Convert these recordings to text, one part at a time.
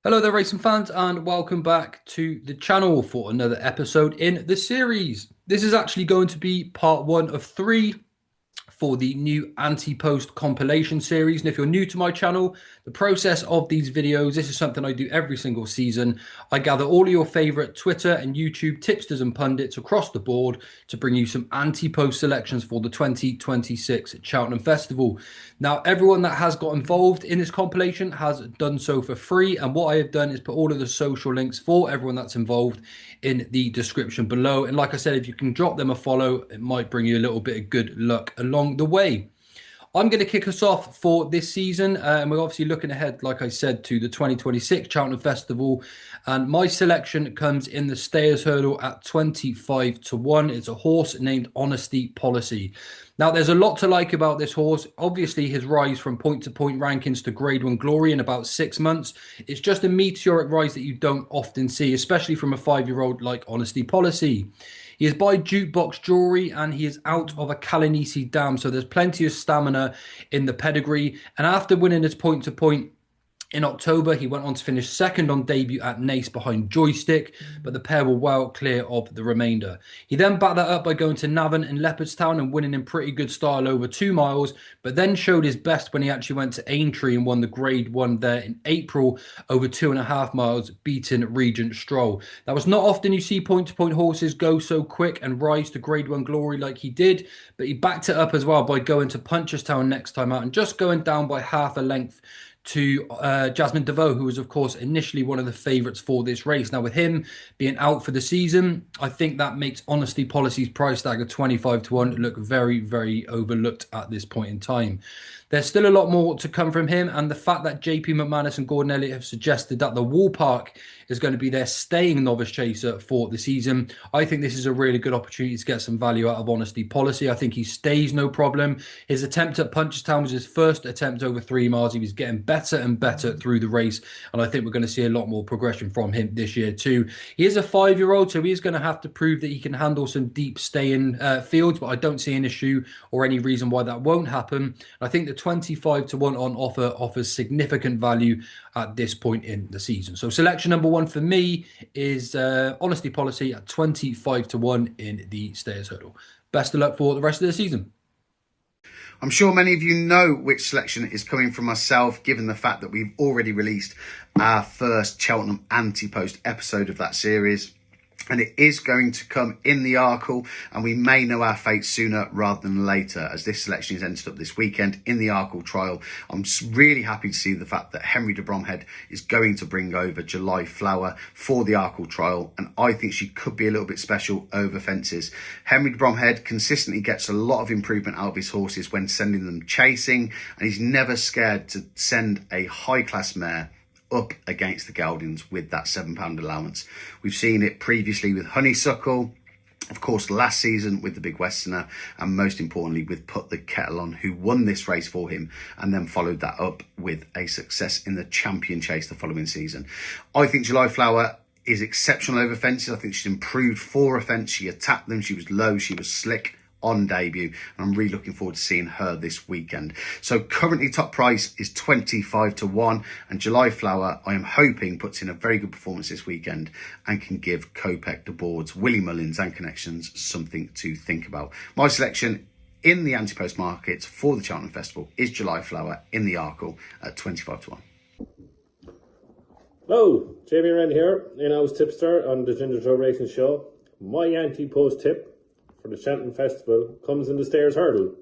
Hello there, racing fans, and welcome back to the channel for another episode in the series. This is actually going to be part one of three for the new Ante-Post compilation series. And if you're new to my channel, the process of these videos, this is something I do every single season. I gather all of your favorite Twitter and YouTube tipsters and pundits across the board to bring you some Ante-Post selections for the 2026 Cheltenham Festival. Now, everyone that has got involved in this compilation has done so for free. And what I have done is put all of the social links for everyone that's involved in the description below. And like I said, if you can drop them a follow, it might bring you a little bit of good luck along the way. I'm going to kick us off for this season, and we're obviously looking ahead, like I said, to the 2026 Cheltenham Festival. And my selection comes in the Stayers Hurdle at 25 to 1. It's a horse named Honesty Policy. Now, there's a lot to like about this horse. Obviously, his rise from point-to-point rankings to Grade 1 glory in about 6 months. It's just a meteoric rise that you don't often see, especially from a 5-year-old like Honesty Policy. He is by Jukebox Jewelry and he is out of a Kalanisi dam. So there's plenty of stamina in the pedigree. And after winning his point-to-point in October, he went on to finish second on debut at Naas behind Joystick, but the pair were well clear of the remainder. He then backed that up by going to Navan and Leopardstown and winning in pretty good style over 2 miles, but then showed his best when he actually went to Aintree and won the Grade 1 there in April over 2.5 miles, beating Regent Stroll. That was not often you see point-to-point horses go so quick and rise to Grade 1 glory like he did, but he backed it up as well by going to Punchestown next time out and just going down by half a length to Jasmine DeVoe, who was, of course, initially one of the favourites for this race. Now, with him being out for the season, I think that makes Honesty Policy's price tag of 25 to 1 look very, very overlooked at this point in time. There's still a lot more to come from him, and the fact that JP McManus and Gordon Elliott have suggested that the Wall Park is going to be their staying novice chaser for the season, I think this is a really good opportunity to get some value out of Honesty Policy. I think he stays no problem. His attempt at Punchestown was his first attempt over 3 miles. He was getting better and better through the race, and I think we're going to see a lot more progression from him this year too. He is a 5-year-old, so he is going to have to prove that he can handle some deep staying fields, but I don't see an issue or any reason why that won't happen. I think the 25 to 1 on offer offers significant value at this point in the season. So selection number 1 for me is Honesty Policy at 25 to 1 in the Stayers Hurdle. Best of luck for the rest of the season. I'm sure many of you know which selection is coming from myself, given the fact that we've already released our first Cheltenham Ante-Post episode of that series. And it is going to come in the Arkle, and we may know our fate sooner rather than later, as this selection is entered up this weekend in the Arkle trial. I'm really happy to see the fact that Henry de Bromhead is going to bring over July Flower for the Arkle trial, and I think she could be a little bit special over fences. Henry de Bromhead consistently gets a lot of improvement out of his horses when sending them chasing, and he's never scared to send a high-class mare up against the geldings with that £7 allowance. We've seen it previously with Honeysuckle, of course last season with the Big Westerner, and most importantly with Put the Kettle On, who won this race for him and then followed that up with a success in the Champion Chase the following season. I think July Flower is exceptional over fences. I think she's improved for a fence. She attacked them, she was low, she was slick on debut, and I'm really looking forward to seeing her this weekend. So currently top price is 25 to 1, and July Flower, I am hoping, puts in a very good performance this weekend and can give Kopek, De Boards, Willie Mullins and Connections something to think about. My selection in the Ante-Post markets for the Cheltenham Festival is July Flower in the Arkle at 25 to 1. Hello, Jamie Wrenn here, in-house tipster on the Ginger Joe Racing Show. My Ante-Post tip for the Cheltenham Festival comes in the Stayers Hurdle.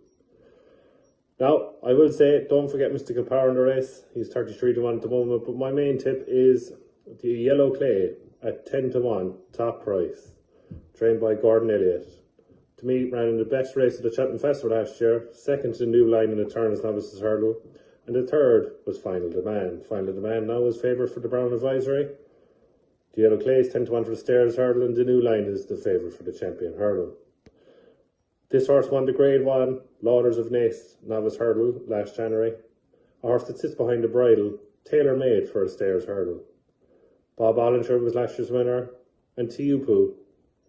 Now, I will say, don't forget Mystical Power in the race. He's 33 to 1 at the moment, but my main tip is the Yellow Clay at 10 to 1, top price, trained by Gordon Elliott. To me, ran in the best race of the Cheltenham Festival last year, second to the New Line in the Turners Novices Hurdle, and the third was Final Demand. Final Demand now is favourite for the Brown Advisory. The Yellow Clay is 10 to 1 for the Stayers Hurdle, and the New Line is the favourite for the Champion Hurdle. This horse won the Grade 1 Lauders of Naas Novice Hurdle last January. A horse that sits behind the bridle, tailor-made for a Stayers Hurdle. Bob Ollinger was last year's winner, and Tiupu,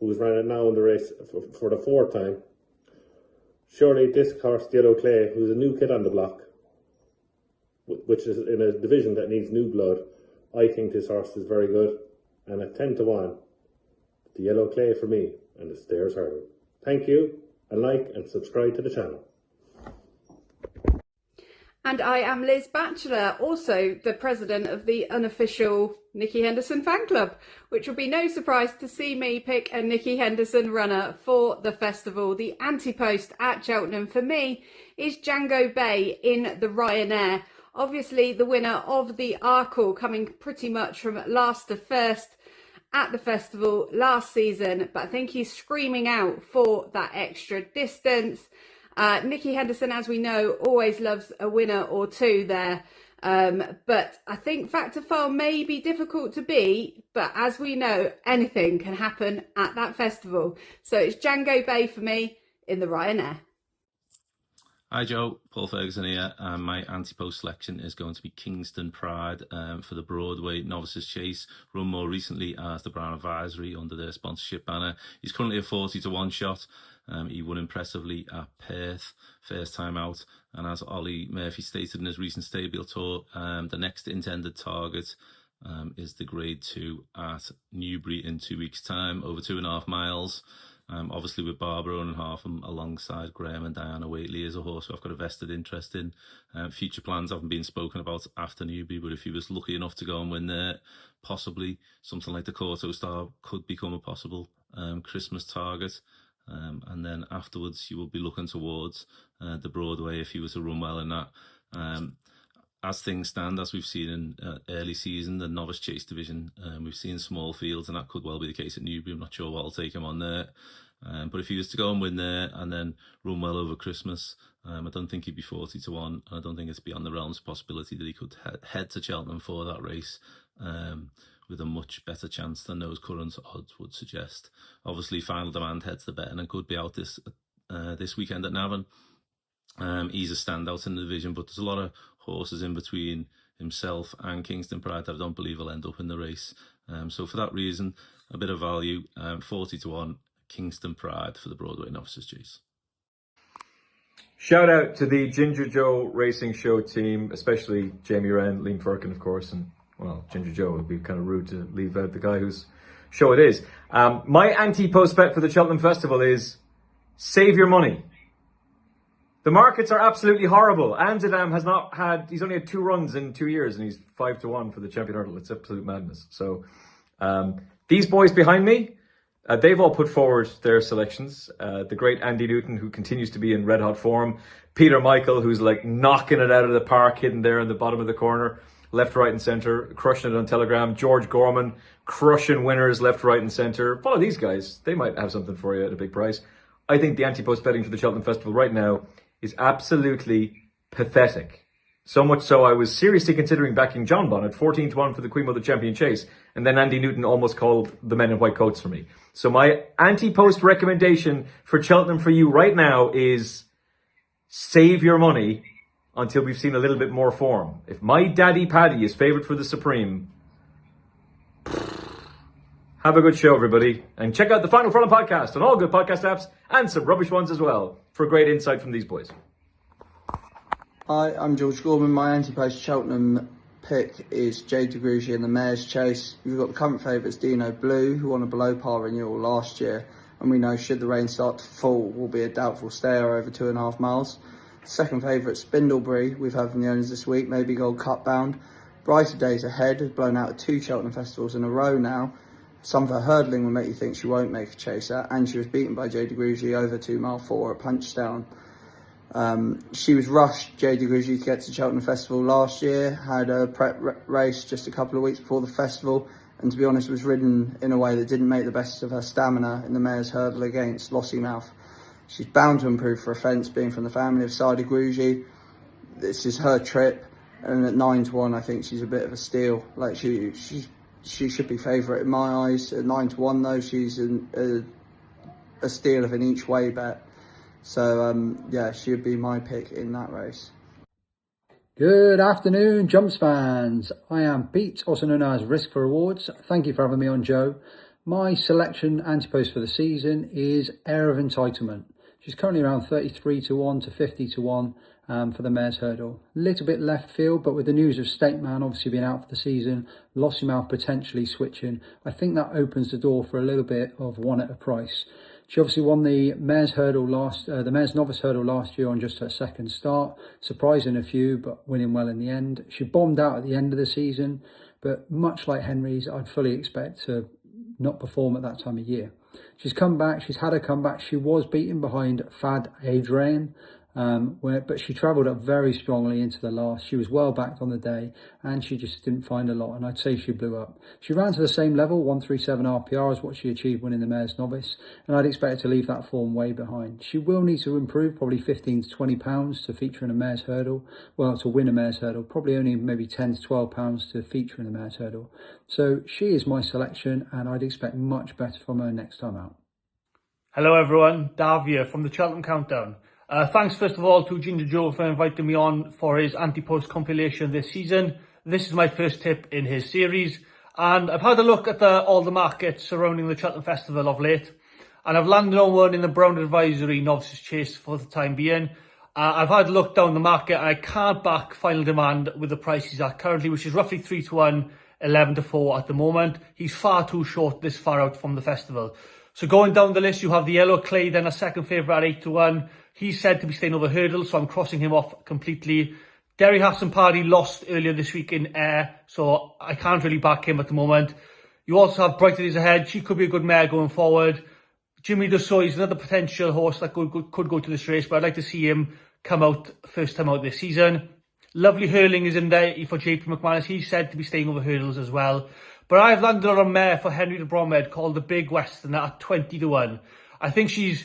who's ran it now in the race for the 4th time. Surely this horse, Yellow Clay, who's a new kid on the block, which is in a division that needs new blood, I think this horse is very good, and at 10 to 1, the yellow clay for me and the Stairs Hurdle. Thank you, and like and subscribe to the channel. And I am Liz Batchelor, also the president of the unofficial Nicky Henderson fan club, which will be no surprise to see me pick a Nicky Henderson runner for the festival. The Ante-Post at Cheltenham for me is Django Bay in the Ryanair. Obviously the winner of the Arkle, coming pretty much from last to first at the festival last season, but I think he's screaming out for that extra distance. Nicky Henderson, as we know, always loves a winner or two there. But I think Factor File may be difficult to beat, but as we know, anything can happen at that festival. So it's Django Bay for me in the Ryanair. Hi Joe, Paul Ferguson here. My Ante-Post selection is going to be Kingston Pride for the Broadway Novices Chase, run more recently as the Brown Advisory under their sponsorship banner. He's currently a 40 to 1 shot. He won impressively at Perth, first time out. And as Ollie Murphy stated in his recent stable tour, the next intended target is the Grade 2 at Newbury in 2 weeks' time, over 2.5 miles. Obviously with Barbara and Harpham alongside Graham and Diana Waitley is a horse who I've got a vested interest in. Future plans haven't been spoken about after Newbury, but if he was lucky enough to go and win there, possibly something like the Corto Star could become a possible Christmas target. And then afterwards you will be looking towards the Broadway if he was to run well in that. As things stand, as we've seen in early season, the novice chase division, we've seen small fields, and that could well be the case at Newbury. I'm not sure what will take him on there. But if he was to go and win there and then run well over Christmas, I don't think he'd be 40 to 1. I don't think it's beyond the realms of possibility that he could head to Cheltenham for that race with a much better chance than those current odds would suggest. Obviously, Final Demand heads the betting and could be out this weekend at Navan. He's a standout in the division, but there's a lot of horses in between himself and Kingston Pride that I don't believe will end up in the race. So for that reason, a bit of value, 40 to 1, Kingston Pride for the Broadway Novices Chase. Shout out to the Ginger Joe Racing Show team, especially Jamie Wrenn, Liam Firkin, of course, and well, Ginger Joe. Would be kind of rude to leave out the guy whose show it is. My Ante-Post bet for the Cheltenham Festival is save your money. The markets are absolutely horrible. Amsterdam he's only had 2 runs in 2 years and he's 5 to 1 for the champion hurdle. It's absolute madness. So these boys behind me, they've all put forward their selections. The great Andy Newton, who continues to be in red hot form. Peter Michael, who's like knocking it out of the park, hidden there in the bottom of the corner. Left, right and centre, crushing it on Telegram. George Gorman, crushing winners left, right and centre. Follow these guys. They might have something for you at a big price. I think the Ante-Post betting for the Cheltenham Festival right now is absolutely pathetic. So much so I was seriously considering backing John Bonnet 14 to 1 for the Queen Mother Champion Chase, and then Andy Newton almost called the men in white coats for me. So my Ante-Post recommendation for Cheltenham for you right now is save your money until we've seen a little bit more form. If my daddy Paddy is favoured for the Supreme, have a good show, everybody. And check out the Final Furlong podcast on all good podcast apps and some rubbish ones as well for great insight from these boys. Hi, I'm George Gorman. My Ante-Post Cheltenham pick is Jade DeGrugy in the Mayor's Chase. We've got the current favourites Dino Blue, who won a below par renewal last year. And we know should the rain start to fall, will be a doubtful stayer over 2.5 miles. Second favourite Spindlebury, we've had from the owners this week, maybe Gold Cup bound. Brighter days ahead, has blown out at 2 Cheltenham festivals in a row now. Some of her hurdling will make you think she won't make a chase at, and she was beaten by Jade DeGrugy over 2 mile 4 at Punchdown. She was rushed, Jade DeGrugy, to get to Cheltenham Festival last year, had a prep race just a couple of weeks before the festival, and to be honest was ridden in a way that didn't make the best of her stamina in the mare's hurdle against Lossiemouth. She's bound to improve for a fence, being from the family of Sadi Grugy. This is her trip, and at 9 to 1 I think she's a bit of a steal. Like she should be favourite in my eyes. At 9 to 1 though, she's a steal of an each way bet. So yeah, she would be my pick in that race. Good afternoon, Jumps fans. I am Pete, also known as Risk for Rewards. Thank you for having me on, Joe. My selection Ante-Post for the season is Air of Entitlement. She's currently around 33 to 1 to 50 to 1, for the Mares Hurdle. A little bit left field, but with the news of State Man obviously being out for the season, Lossiemouth potentially switching, I think that opens the door for a little bit of one at a price. She obviously won the Mares Hurdle the Mares Novice Hurdle last year on just her second start, surprising a few, but winning well in the end. She bombed out at the end of the season, but much like Henry's, I'd fully expect to not perform at that time of year. She's come back, she's had a comeback. She was beaten behind Fad Adrian, but she travelled up very strongly into the last. She was well backed on the day, and she just didn't find a lot, and I'd say she blew up. She ran to the same level, 137 RPR, as what she achieved winning the Mares Novice, and I'd expect her to leave that form way behind. She will need to improve probably 15 to 20 pounds to feature in a Mares Hurdle, well, to win a Mares Hurdle, probably only maybe 10 to 12 pounds to feature in a Mares Hurdle. So she is my selection, and I'd expect much better from her next time out. Hello everyone, Dav here from the Cheltenham Countdown. Thanks first of all to Ginger Joe for inviting me on for his Ante-Post compilation this season. This is my first tip in his series, and I've had a look at all the markets surrounding the Cheltenham Festival of late, and I've landed on one in the Brown Advisory Novices Chase for the time being. I've had a look down the market, and I can't back Final Demand with the price he's at currently, which is roughly 3 to 1, 11 to 4 at the moment. He's far too short this far out from the festival. So going down the list, you have the Yellow Clay, then a second favourite at 8 to 1. He's said to be staying over hurdles, so I'm crossing him off completely. Derry Hassan Party lost earlier this week in Ayr, so I can't really back him at the moment. You also have Brighter Days Ahead. She could be a good mare going forward. Jimmy Dussault is another potential horse that could go to this race, but I'd like to see him come out first time out this season. Lovely Hurling is in there for JP McManus. He's said to be staying over hurdles as well. But I've landed on a mare for Henry de Bromhead called the Big Westerner at 20 to 1. I think she's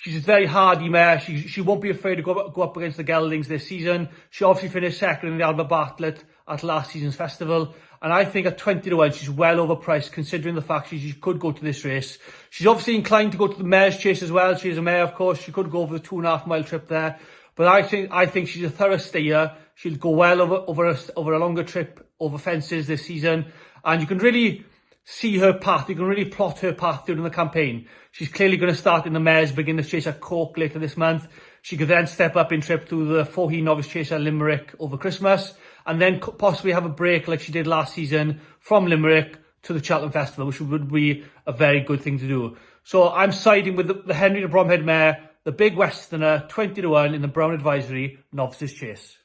a very hardy mare. She won't be afraid to go up against the geldings this season. She obviously finished second in the Albert Bartlett at last season's festival. And I think at 20 to 1, she's well overpriced considering the fact she could go to this race. She's obviously inclined to go to the Mares Chase as well. She is a mare, of course. She could go over the 2.5 mile trip there. But I think she's a thorough stayer. She'll go well over a longer trip over fences this season. And you can really see her path. You can really plot her path during the campaign. She's clearly going to start in the Mares Beginners Chase at Cork later this month. She could then step up in trip to the Fohee Novice Chase at Limerick over Christmas, and then possibly have a break like she did last season from Limerick to the Cheltenham Festival, which would be a very good thing to do. So I'm siding with the Henry de Bromhead mare, the Big Westerner, 20 to 1 in the Brown Advisory Novices Chase.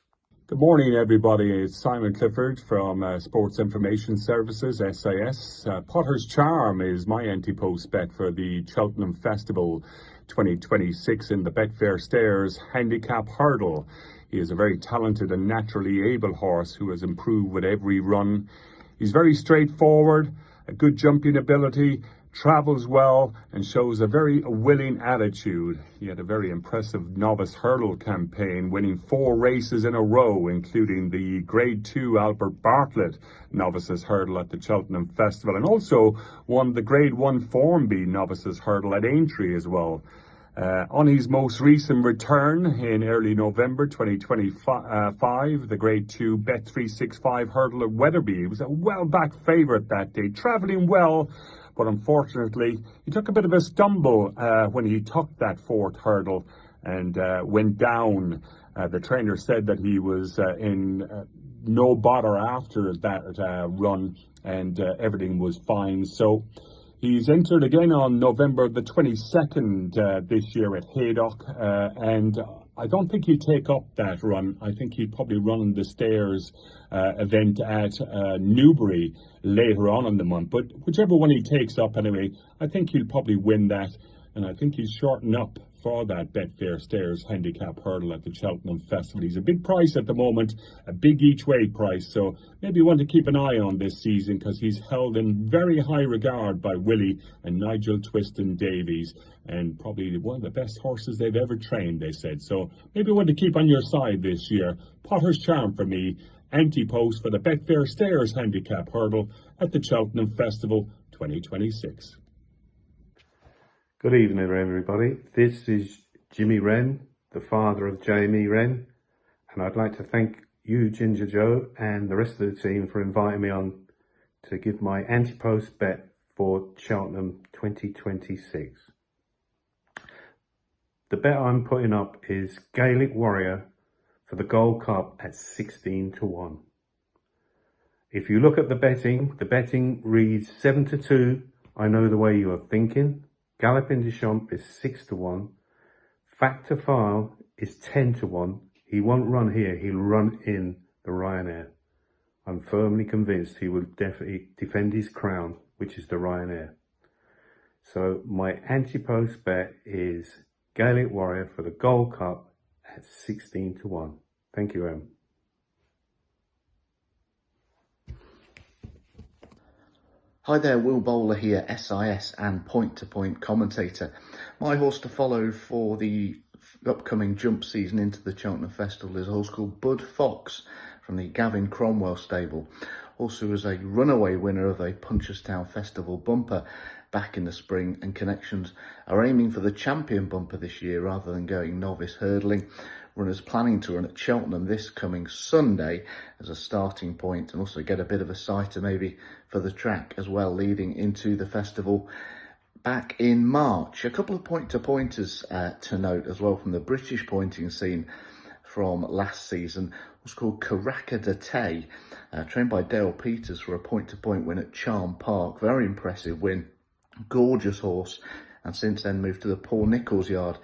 Good morning, everybody. It's Simon Clifford from Sports Information Services, SIS. Potter's Charm is my Ante-Post bet for the Cheltenham Festival 2026 in the Betfair Stairs Handicap Hurdle. He is a very talented and naturally able horse who has improved with every run. He's very straightforward, a good jumping ability, travels well and shows a very willing attitude. He had a very impressive novice hurdle campaign, winning 4 races in a row, including the Grade 2 Albert Bartlett Novices Hurdle at the Cheltenham Festival, and also won the Grade 1 Formby Novices Hurdle at Aintree as well. On his most recent return in early November 2025, the Grade 2 Bet365 Hurdle at Wetherby, he was a well-backed favourite that day, travelling well, but unfortunately, he took a bit of a stumble when he took that 4th hurdle and went down. The trainer said that he was in no bother after that run, and everything was fine. So he's entered again on November the 22nd this year at Haydock, and I don't think he'll take up that run. I think he'll probably run the Stairs event at Newbury later on in the month. But whichever one he takes up anyway, I think he'll probably win that. And I think he's shorting up for that Betfair Stairs Handicap Hurdle at the Cheltenham Festival. He's a big price at the moment, a big each way price. So maybe you want to keep an eye on this season because he's held in very high regard by Willie and Nigel Twiston Davies, and probably one of the best horses they've ever trained, they said. So maybe you want to keep on your side this year. Potter's Charm for me, Ante-Post for the Betfair Stairs Handicap Hurdle at the Cheltenham Festival 2026. Good evening, everybody. This is Jimmy Wrenn, the father of Jamie Wrenn, and I'd like to thank you, Ginger Joe, and the rest of the team for inviting me on to give my Ante-Post bet for Cheltenham 2026. The bet I'm putting up is Gaelic Warrior for the Gold Cup at 16 to 1. If you look at the betting reads 7 to 2. I know the way you are thinking. Galopin de Champ is 6 to 1. Fact to File is 10 to 1. He won't run here, he'll run in the Ryanair. I'm firmly convinced he will definitely defend his crown, which is the Ryanair. So my Ante-Post bet is Gaelic Warrior for the Gold Cup at 16 to 1. Thank you, Em. Hi there, Will Bowler here, SIS and point-to-point commentator. My horse to follow for the upcoming jump season into the Cheltenham Festival is a horse called Bud Fox from the Gavin Cromwell stable. Also was a runaway winner of a Punchestown Festival bumper back in the spring, and connections are aiming for the champion bumper this year rather than going novice hurdling. Runners planning to run at Cheltenham this coming Sunday as a starting point, and also get a bit of a sighter maybe for the track as well leading into the festival back in March. A couple of point-to-pointers to note as well from the British pointing scene from last season. Was called Caracca de Tay, trained by Dale Peters for a point-to-point win at Charm Park. Very impressive win, gorgeous horse, and since then moved to the Paul Nicholls yard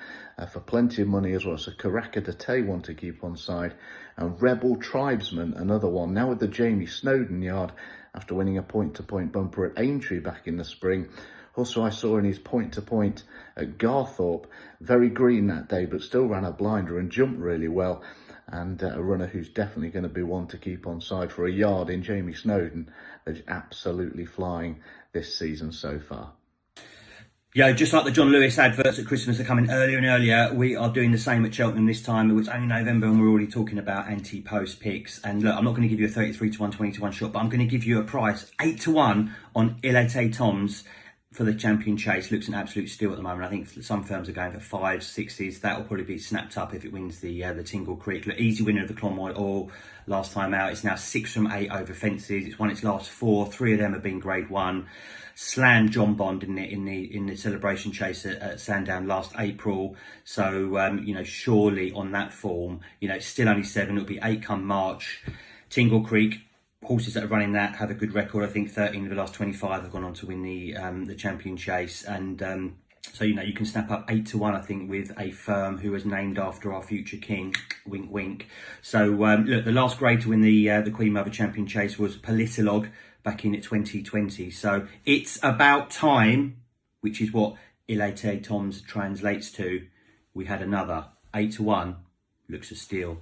for plenty of money as well. So Caracca de Tay one to keep on side, and Rebel Tribesman another one, now with the Jamie Snowden yard after winning a point-to-point bumper at Aintree back in the spring. Also, I saw in his point-to-point at Garthorpe, very green that day, but still ran a blinder and jumped really well. And a runner who's definitely going to be one to keep on side for a yard in Jamie Snowden, that's absolutely flying this season so far. Yeah, just like the John Lewis adverts at Christmas are coming earlier and earlier, we are doing the same at Cheltenham this time. It's only November and we're already talking about Ante-Post picks. And look, I'm not going to give you a 33 to 1, 20 to 1 shot, but I'm going to give you a price 8 to 1 on Ante-Toms for the champion chase. Looks an absolute steal at the moment. I think some firms are going for 5s, 6s. That will probably be snapped up if it wins the Tingle Creek. Look, easy winner of the Clonmore Oil last time out. It's now 6 from 8 over fences. It's won its last 4. 3 of them have been Grade 1. Slammed John Bond in the celebration chase at Sandown last April. So surely on that form, it's still only 7. It'll be 8 come March. Tingle Creek, horses that are running that have a good record. I think 13 of the last 25 have gone on to win the champion chase, and so you can snap up 8 to 1. I think with a firm who is named after our future king. Wink, wink. So look, the last grade to win the Queen Mother champion chase was Politolog back in 2020. So it's about time, which is what Ante-Toms translates to. We had another 8 to 1. Looks a steal.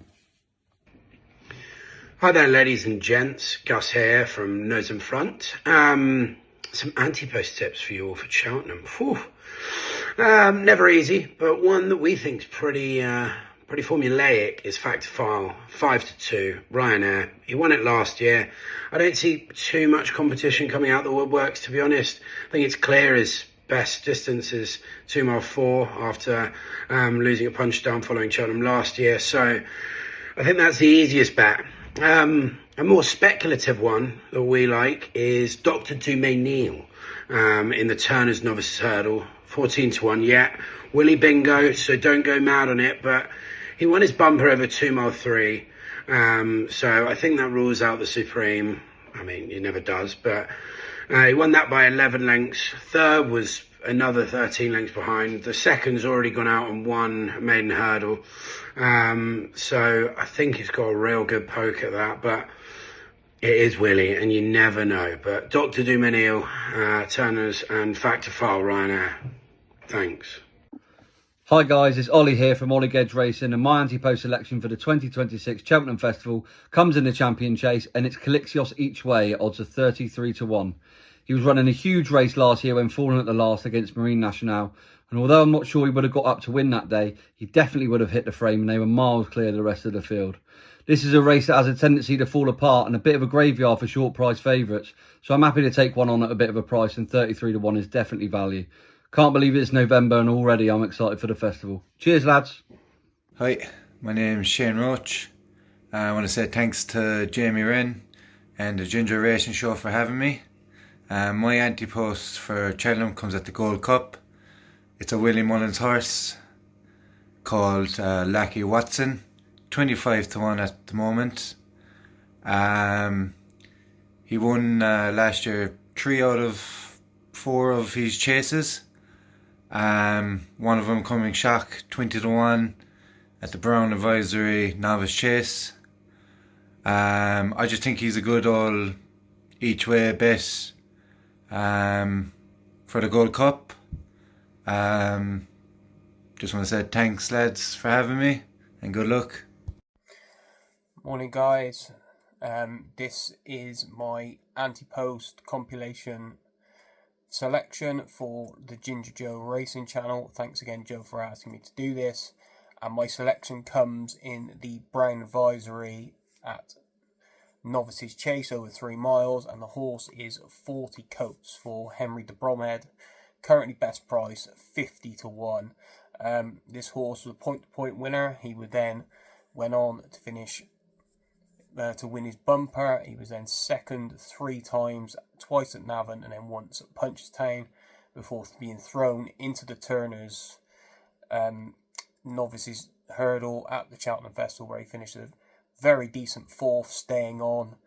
Hi there, ladies and gents. Gus here from Nose and Front. Some Ante-Post tips for you all for Cheltenham. Never easy, but one that we think is pretty formulaic is Fact to File, 5 to 2, Ryanair. He won it last year. I don't see too much competition coming out the woodworks, to be honest. I think it's clear his best distance is 2 mile 4 after losing a Punchestown following Cheltenham last year. So I think that's the easiest bet. A more speculative one that we like is Dr. Dume Neal in the Turner's Novice Hurdle, 14 to 1. Yeah, Willie Bingo, so don't go mad on it, but he won his bumper over 2 mile 3. So I think that rules out the Supreme. I mean, he never does, but he won that by 11 lengths. Third was another 13 lengths behind. The second's already gone out and won a maiden hurdle. So I think he's got a real good poke at that, but it is Willie and you never know. But Dr. Dumenil, Turners and Fact to File Ryanair. Thanks. Hi guys, it's Ollie here from Ollie Gedge Racing, and my Ante-Post selection for the 2026 Cheltenham Festival comes in the champion chase, and it's Calixios each way, odds of 33 to 1. He was running a huge race last year when falling at the last against Marine Nationale, and although I'm not sure he would have got up to win that day, he definitely would have hit the frame and they were miles clear of the rest of the field. This is a race that has a tendency to fall apart and a bit of a graveyard for short price favourites, so I'm happy to take one on at a bit of a price, and 33 to 1 is definitely value. Can't believe it's November and already I'm excited for the festival. Cheers lads. Hi, my name's Shane Roche. I want to say thanks to Jamie Wrenn and the Ginger Racing Show for having me. My Ante-Post for Cheltenham comes at the Gold Cup. It's a Willie Mullins horse called Lackey Watson. 25 to 1 at the moment. He won last year 3 out of 4 of his chases. One of them coming shock 20 to 1 at the Brown Advisory Novice Chase. I just think he's a good all each way bet for the Gold Cup. Just want to say thanks, lads, for having me, and good luck. Morning, guys. This is my Ante-Post compilation selection for the Ginger Joe Racing channel. Thanks again, Joe, for asking me to do this. And my selection comes in the Brown Advisory at Novices Chase over 3 miles, and the horse is 40 Coats for Henry de Bromhead. Currently best price 50 to 1. This horse was a point-to-point winner. He would then went on to finish to win his bumper. He was then second 3 times, twice at Navan and then once at Punchestown, before being thrown into the Turners novices hurdle at the Cheltenham Festival, where he finished a very decent 4th, staying on.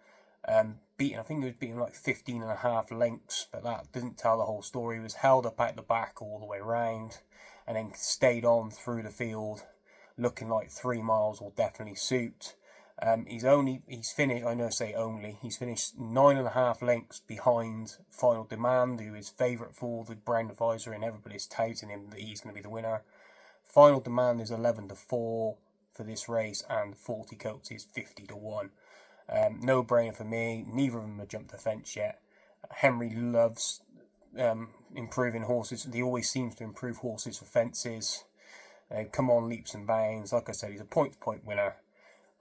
I think he was beaten like 15.5 lengths, but that didn't tell the whole story. He was held up out the back all the way round and then stayed on through the field, looking like 3 miles will definitely suit. He's finished 9.5 lengths behind Final Demand, who is favourite for the Brown Advisory, and everybody's touting him that he's going to be the winner. Final Demand is 11 to 4 for this race, and 40 Coats is 50 to 1. No brainer for me. Neither of them have jumped the fence yet. Henry loves improving horses. He always seems to improve horses for fences. Come on leaps and bounds. Like I said, he's a point-to-point winner.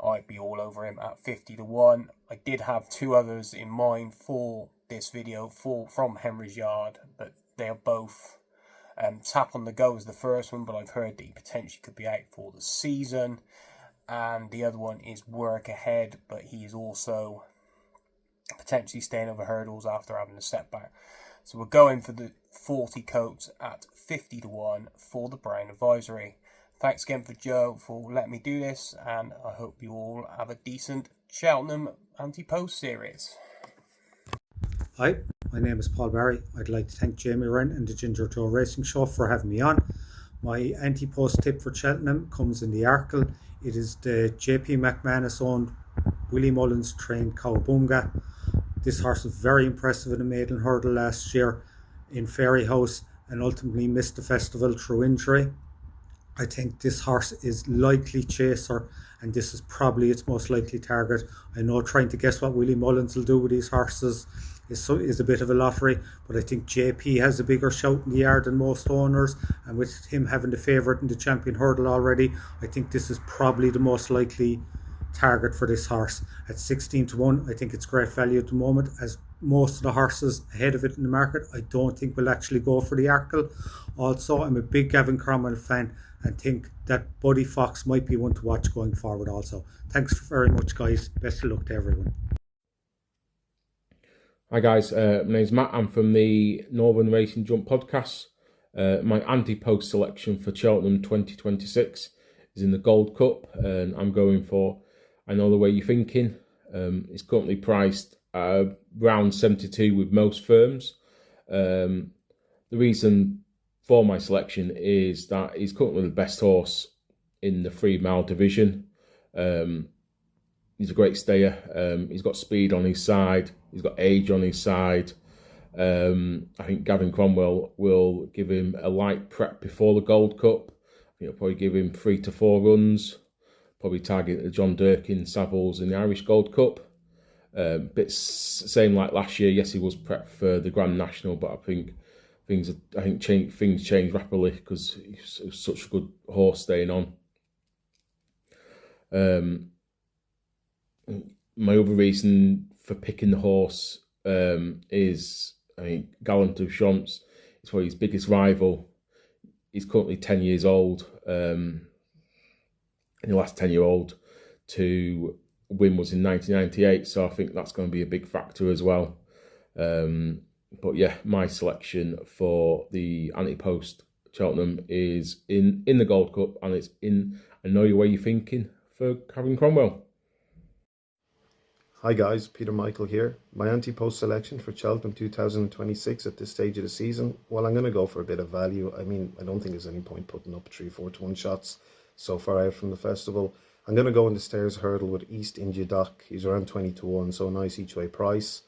I'd be all over him at 50 to 1. I did have 2 others in mind for this video from Henry's Yard, but they are both Tap on the Go is the first one, but I've heard that he potentially could be out for the season. And the other one is Work Ahead, but he is also potentially staying over hurdles after having a setback. So we're going for the 40 Coats at 50 to 1 for the Brown Advisory. Thanks again for Joe for letting me do this, and I hope you all have a decent Cheltenham Ante-Post series. Hi, my name is Paul Barry. I'd like to thank Jamie Wrenn and the Ginger Joe Racing Show for having me on. My Ante-Post tip for Cheltenham comes in the Arkle. It is the JP McManus owned Willie Mullins trained Cowabunga. This horse was very impressive in a maiden hurdle last year in Fairyhouse and ultimately missed the festival through injury. I think this horse is likely chaser, and this is probably its most likely target. I know trying to guess what Willie Mullins will do with these horses is a bit of a lottery, but I think JP has a bigger shout in the yard than most owners, and with him having the favourite in the champion hurdle already, I think this is probably the most likely target for this horse. At 16 to 1, I think it's great value at the moment, as most of the horses ahead of it in the market I don't think will actually go for the Arkle. Also, I'm a big Gavin Cromwell fan and think that Buddy Fox might be one to watch going forward also. Thanks very much, guys. Best of luck to everyone. Hi guys, my name's Matt. I'm from the Northern Racing Jump podcast. My Ante-Post selection for Cheltenham 2026 is in the Gold Cup, and I'm going for I Know the Way You're Thinking. It's currently priced around 72 with most firms. The reason for my selection is that he's currently the best horse in the 3 mile division. He's a great stayer. He's got speed on his side. He's got age on his side. I think Gavin Cromwell will give him a light prep before the Gold Cup. I think he'll probably give him 3 to 4 runs. Probably target the John Durkin Savills in the Irish Gold Cup. Bit same like last year. Yes, he was prepped for the Grand National, but I think things change rapidly because he's such a good horse staying on. My other reason for picking the horse is, Gallant of Champs is probably his biggest rival. He's currently 10 years old. And the last 10-year-old to win was in 1998, so I think that's going to be a big factor as well. But yeah, my selection for the Ante-Post Cheltenham is in the Gold Cup, and it's in I Know Your Way You're Thinking for Kevin Cromwell. Hi guys, Peter Michael here. My Ante-Post selection for Cheltenham 2026 at this stage of the season. Well, I'm going to go for a bit of value. I mean, I don't think there's any point putting up 3-4-1 shots so far out from the festival. I'm going to go in the stairs hurdle with East India Duck. He's around 20-1, so a nice each way price.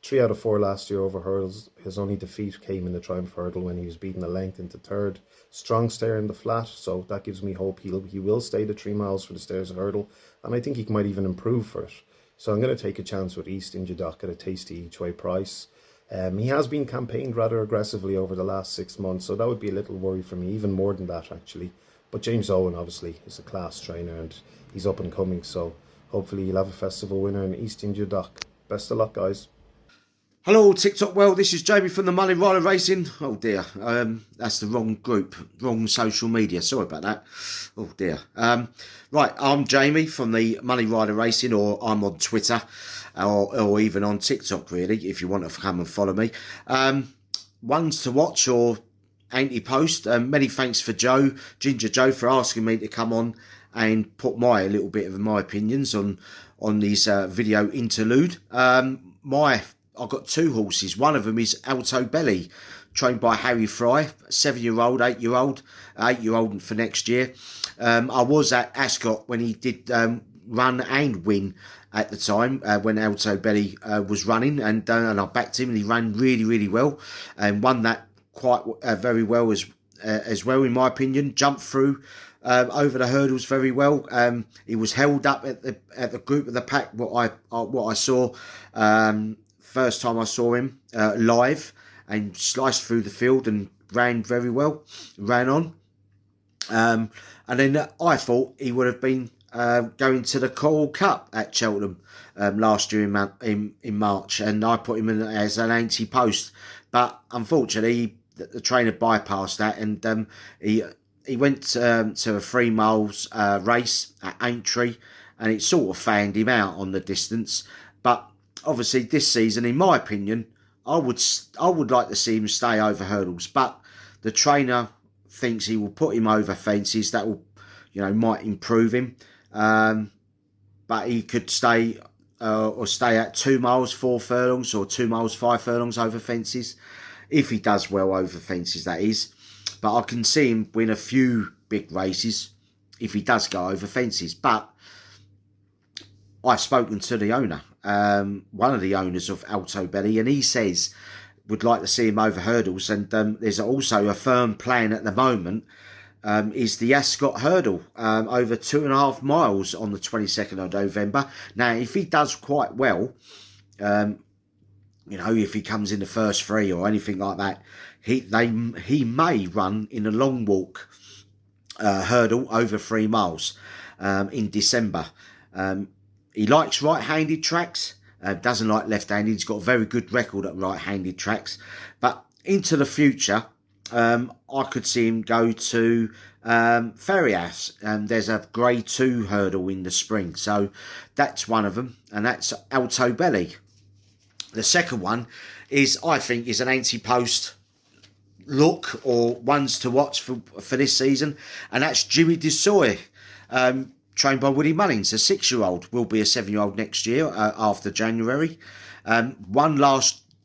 3 out of 4 last year over hurdles. His only defeat came in the Triumph hurdle when he was beaten a length into third. Strong stair in the flat, so that gives me hope he will stay the 3 miles for the stairs hurdle, and I think he might even improve for it. So I'm going to take a chance with East India Duck at a tasty each way price. He has been campaigned rather aggressively over the last 6 months, so that would be a little worry for me, even more than that actually. But James Owen obviously is a class trainer and he's up and coming, so hopefully he'll have a festival winner in East India Duck. Best of luck, guys. Hello TikTok world, this is Jamie from the Money Rider Racing. Oh dear, that's the wrong group, wrong social media, sorry about that. Oh dear. Right, I'm Jamie from the Money Rider Racing, or I'm on Twitter, or even on TikTok really, if you want to come and follow me. Ones to watch or Ante-Post. Many thanks for Ginger Joe, for asking me to come on and put a little bit of my opinions on this video interlude. I've got 2 horses. One of them is Alto Belly, trained by Harry Fry, 7-year-old, 8-year-old, 8-year-old for next year. I was at Ascot when he did run and win at the time, when Alto Belly was running, and I backed him, and he ran really, really well, and won that quite very well as well, in my opinion. Jumped through over the hurdles very well. He was held up at the group of the pack. What I saw. First time I saw him live, and sliced through the field and ran very well, ran on. And then I thought he would have been going to the Coral Cup at Cheltenham last year in March, and I put him in as an Ante-Post. But unfortunately, the trainer bypassed that, and he went to a 3 miles race at Aintree, and it sort of fanned him out on the distance. But obviously, this season, in my opinion, I would like to see him stay over hurdles, but the trainer thinks he will put him over fences. That will, might improve him. But he could stay at 2 miles 4 furlongs, or 2 miles 5 furlongs over fences, if he does well over fences, that is. But I can see him win a few big races if he does go over fences. But I've spoken to the owner, one of the owners of Alto Belly, and he says would like to see him over hurdles. And there's also a firm plan at the moment, is the Ascot hurdle over 2.5 miles on the 22nd of November. Now, if he does quite well, if he comes in the first 3 or anything like that, he may run in a long walk hurdle over 3 miles in December. He likes right-handed tracks, doesn't like left-handed. He's got a very good record at right-handed tracks. But into the future, I could see him go to Ferry House. There's a Grade 2 hurdle in the spring. So that's one of them, and that's Alto Belly. The second one I think is an Ante-Post look, or ones to watch for this season, and that's Jimmy Desoy, trained by Woody Mullins, a 6-year-old, will be a 7-year-old next year after January. Won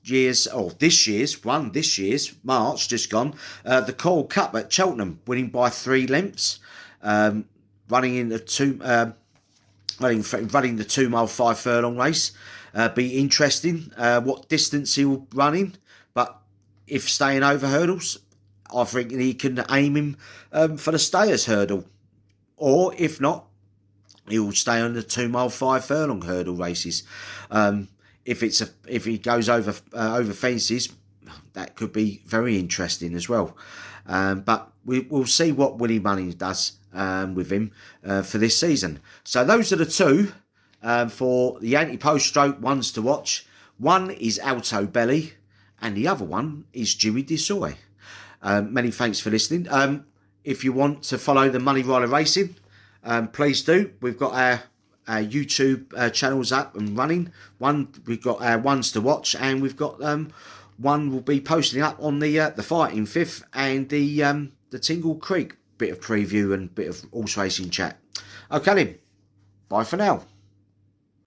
this year's March, just gone, the Coral Cup at Cheltenham, winning by 3 lengths, running the 2 mile 5 furlong race. Be interesting what distance he'll run in, but if staying over hurdles, I think he can aim him for the stayers hurdle, or if not, he'll stay on the 2 mile 5 furlong hurdle races. If he goes over fences, that could be very interesting as well. But we'll see what Willie Mullins does with him for this season. So those are the 2 for the Ante-Post stroke ones to watch. One is Alto Belly, and the other one is Jimmy Desoy. Many thanks for listening. If you want to follow the Money Rider Racing, please do. We've got our YouTube channels up and running. We've got our ones to watch, and we've got one will be posting up on the Fighting Fifth and the Tingle Creek bit of preview and bit of horse racing chat. Okay then, Bye for now.